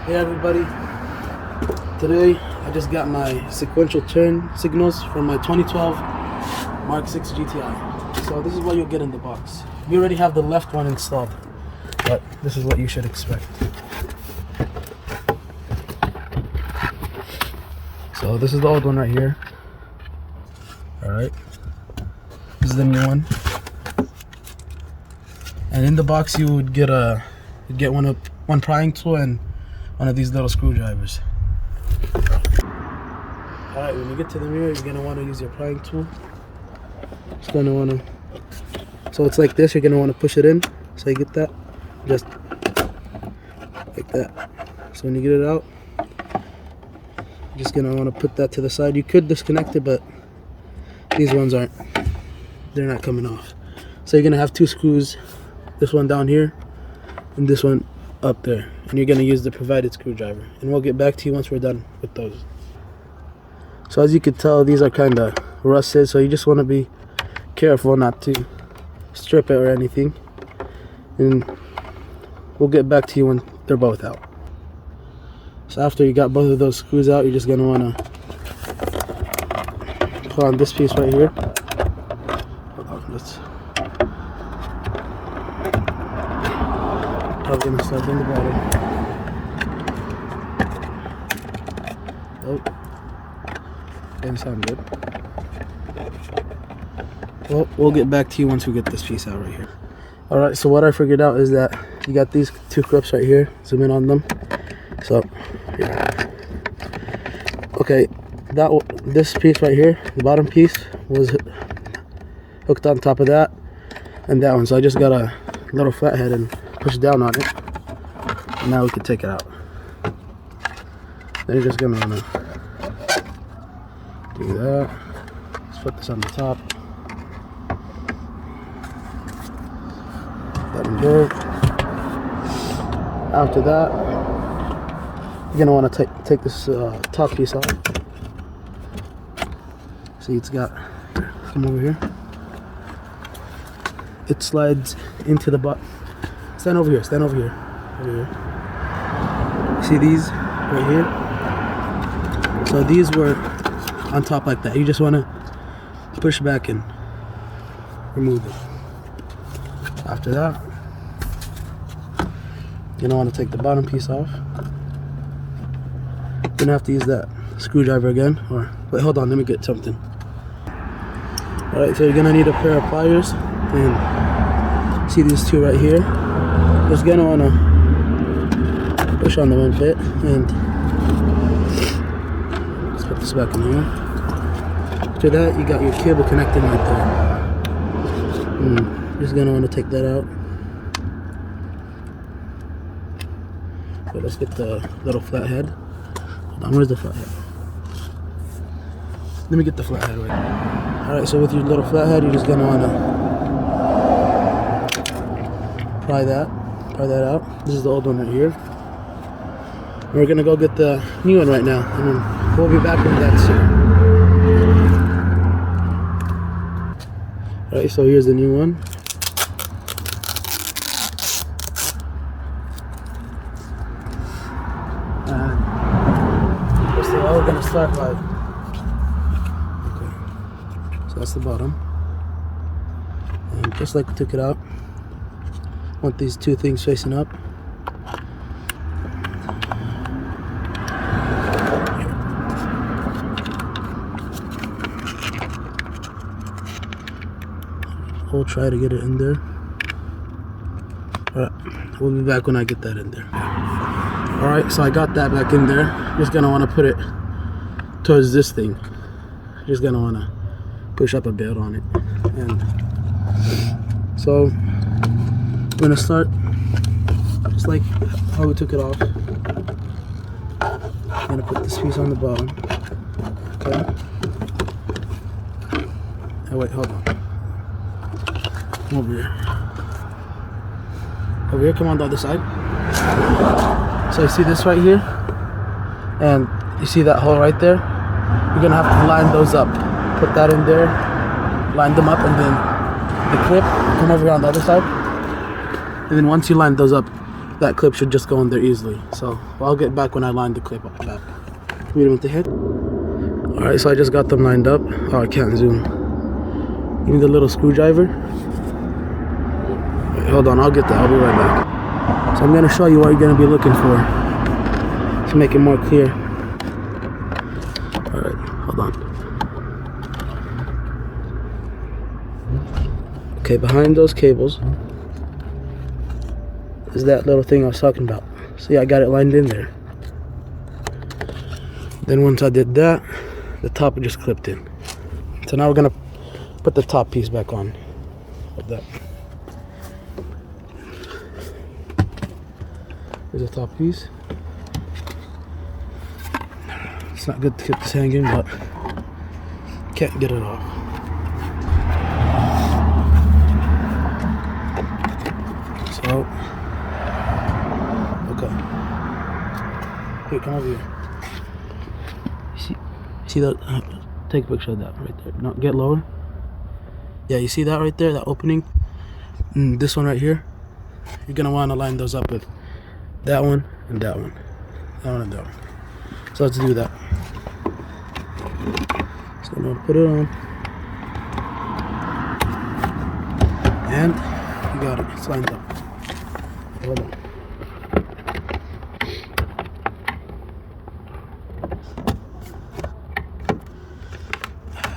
Hey everybody, today I just got my sequential turn signals from my 2012 Mark 6 GTI. So this is what you'll get in the box. We already have the left one installed, but this is what you should expect. So this is the old one right here. Alright, this is the new one. And in the box you would get one prying tool and one of these little screwdrivers. Alright, when you get to the mirror, you're going to want to use your prying tool. So it's like this, you're going to want to push it in. So you get that, just like that. So when you get it out, you're just going to want to put that to the side. You could disconnect it, but these ones they're not coming off. So you're going to have two screws, this one down here and this one up there, and you're going to use the provided screwdriver, and we'll get back to you once we're done with those. So as you can tell, these are kind of rusted, so you just want to be careful not to strip it or anything, and we'll get back to you when they're both out. So after you got both of those screws out, you're just going to want to put on this piece right here. Hold on, let's probably going to start from the bottom. Oh, doesn't sound good. Well, we'll get back to you once we get this piece out right here. Alright, so what I figured out is that you got these two clips right here. Zoom in on them. So, yeah. Okay, this piece right here, the bottom piece, was hooked on top of that and that one. So I just got a little flathead and push down on it, and now we can take it out. Then you're just gonna wanna do that. Let's put this on the top. That in there. After that, you're gonna want to take this top piece off. See, it's got, come over here. It slides into the butt. Stand over here, stand over here. Over here. See these right here? So these were on top like that. You just want to push back and remove it. After that, you're going to want to take the bottom piece off. You're going to have to use that screwdriver again. Or, wait, hold on, let me get something. Alright, so you're going to need a pair of pliers. And see these two right here? Just gonna wanna push on the one bit, and let's put this back in here. After that, you got your cable connected right there. Just gonna wanna take that out. So let's get the little flathead. Hold on, where's the flathead? Let me get the flathead right. Alright, so with your little flathead, you're just gonna wanna pry that out. This is the old one right here. We're gonna go get the new one right now, and then we'll be back with that soon. Alright, so here's the new one. And first of all, we're gonna start by, okay, so that's the bottom, and just like we took it out, want these two things facing up. We'll try to get it in there. Alright, we'll be back when I get that in there. Alright, so I got that back in there. Just gonna want to put it towards this thing. Just gonna want to push up a bit on it. And so I'm gonna start just like how we took it off. I'm gonna put this piece on the bottom. Okay. Oh wait, hold on. Come over here. Over here, come on the other side. So you see this right here? And you see that hole right there? You're gonna have to line those up. Put that in there, line them up, and then the clip, come over here on the other side. And then once you line those up, that clip should just go in there easily. So I'll get back when I line the clip up back. Wait a minute to hit. Alright, so I just got them lined up. Oh, I can't zoom. You need a little screwdriver? Wait, hold on, I'll get that. I'll be right back. So I'm going to show you what you're going to be looking for to make it more clear. Alright, hold on. Okay, behind those cables is that little thing I was talking about. See, I got it lined in there. Then once I did that, the top just clipped in. So now we're gonna put the top piece back on of that. Here's the top piece. It's not good to keep this hanging, but can't get it off. So, okay. Here, come over here. See that? Take a picture of that right there. No, get lower. Yeah, you see that right there? That opening? This one right here. You're gonna want to line those up with that one and that one. That one and that one. So let's do that. So I'm gonna put it on. And you got it. It's lined up. Hold on.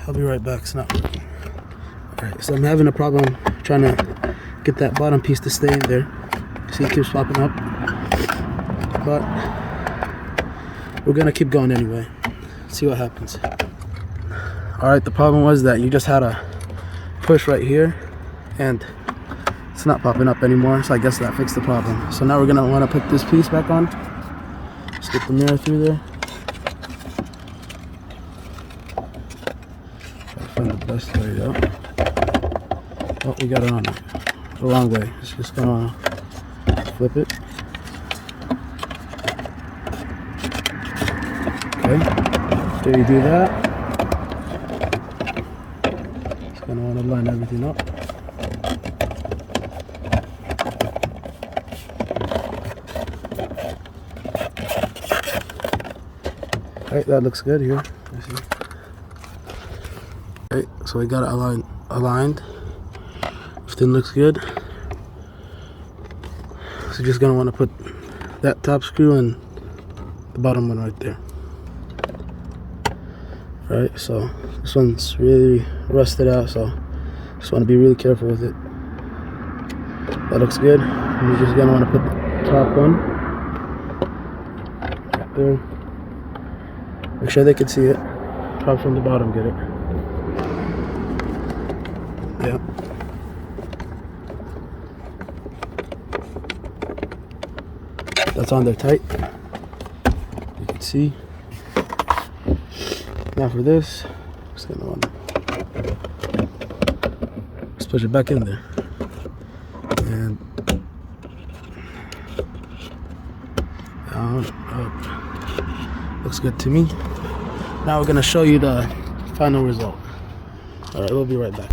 I'll be right back. It's not working. Alright, so I'm having a problem trying to get that bottom piece to stay in there. See, it keeps popping up. But we're gonna keep going anyway. See what happens. Alright, the problem was that you just had to push right here and it's not popping up anymore, so I guess that fixed the problem. So now we're gonna want to put this piece back on. Just get the mirror through there. Find the best way out. Oh, we got it on the wrong way. It's just gonna flip it. Okay. After you do that, just gonna want to line everything up. Alright, that looks good here. Let's see. Alright, so we got it aligned. Everything looks good. So you're just gonna want to put that top screw and the bottom one right there. Alright, so this one's really rusted out, so just want to be really careful with it. That looks good. And you're just gonna want to put the top one right there. Make sure they can see it. Top from the bottom, get it. Yeah. That's on there tight. You can see. Now for this, just gonna want to just push it back in there. And down, up. Looks good to me. Now we're gonna show you the final result. Alright, we'll be right back.